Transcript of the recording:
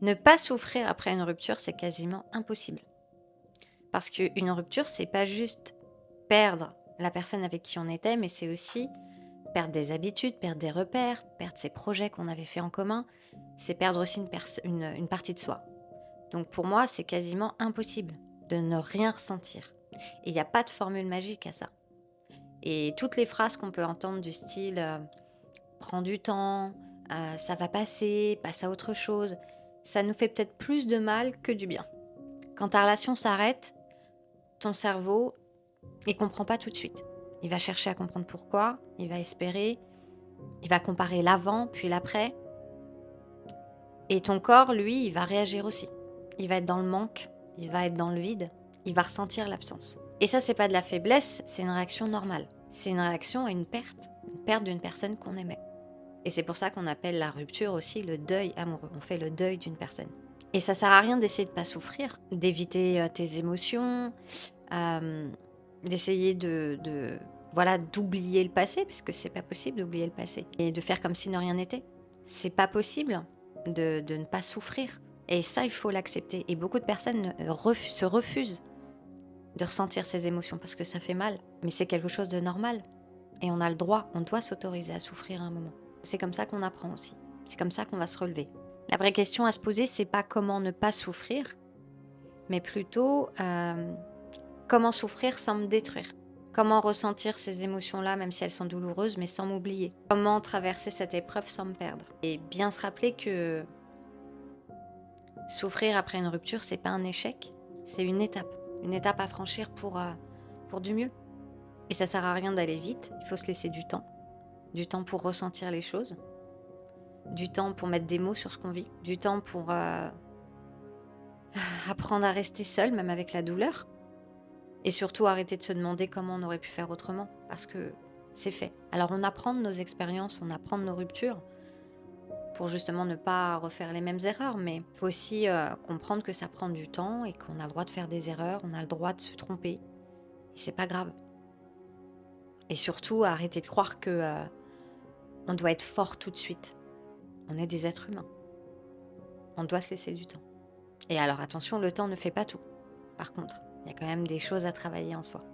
Ne pas souffrir après une rupture, c'est quasiment impossible. Parce qu'une rupture, c'est pas juste perdre la personne avec qui on était, mais c'est aussi perdre des habitudes, perdre des repères, perdre ses projets qu'on avait fait en commun. C'est perdre aussi une partie de soi. Donc pour moi, c'est quasiment impossible de ne rien ressentir. Et il n'y a pas de formule magique à ça. Et toutes les phrases qu'on peut entendre du style prends du temps, ça va passer, passe à autre chose, ça nous fait peut-être plus de mal que du bien. Quand ta relation s'arrête, ton cerveau, il comprend pas tout de suite. Il va chercher à comprendre pourquoi, il va espérer, il va comparer l'avant puis l'après. Et ton corps, lui, il va réagir aussi. Il va être dans le manque, il va être dans le vide, il va ressentir l'absence. Et ça, c'est pas de la faiblesse, c'est une réaction normale. C'est une réaction à une perte d'une personne qu'on aimait. Et c'est pour ça qu'on appelle la rupture aussi le deuil amoureux. On fait le deuil d'une personne. Et ça sert à rien d'essayer de pas souffrir, d'éviter tes émotions, euh, d'essayer voilà, d'oublier le passé, puisque c'est pas possible d'oublier le passé, et de faire comme si de rien n'était. C'est pas possible de ne pas souffrir. Et ça, il faut l'accepter. Et beaucoup de personnes se refusent de ressentir ces émotions parce que ça fait mal. Mais c'est quelque chose de normal. Et on a le droit, on doit s'autoriser à souffrir à un moment. C'est comme ça qu'on apprend aussi. C'est comme ça qu'on va se relever. La vraie question à se poser, c'est pas comment ne pas souffrir, mais plutôt comment souffrir sans me détruire. Comment ressentir ces émotions-là, même si elles sont douloureuses, mais sans m'oublier. Comment traverser cette épreuve sans me perdre. Et bien se rappeler que souffrir après une rupture, c'est pas un échec, c'est une étape à franchir pour du mieux. Et ça sert à rien d'aller vite, il faut se laisser du temps pour ressentir les choses, du temps pour mettre des mots sur ce qu'on vit, du temps pour apprendre à rester seul, même avec la douleur. Et surtout arrêter de se demander comment on aurait pu faire autrement, parce que c'est fait. Alors on apprend de nos expériences, on apprend de nos ruptures, pour justement ne pas refaire les mêmes erreurs, mais il faut aussi comprendre que ça prend du temps et qu'on a le droit de faire des erreurs, on a le droit de se tromper, et c'est pas grave. Et surtout arrêter de croire que on doit être fort tout de suite. On est des êtres humains, on doit se laisser du temps. Et alors attention, le temps ne fait pas tout. Par contre, il y a quand même des choses à travailler en soi.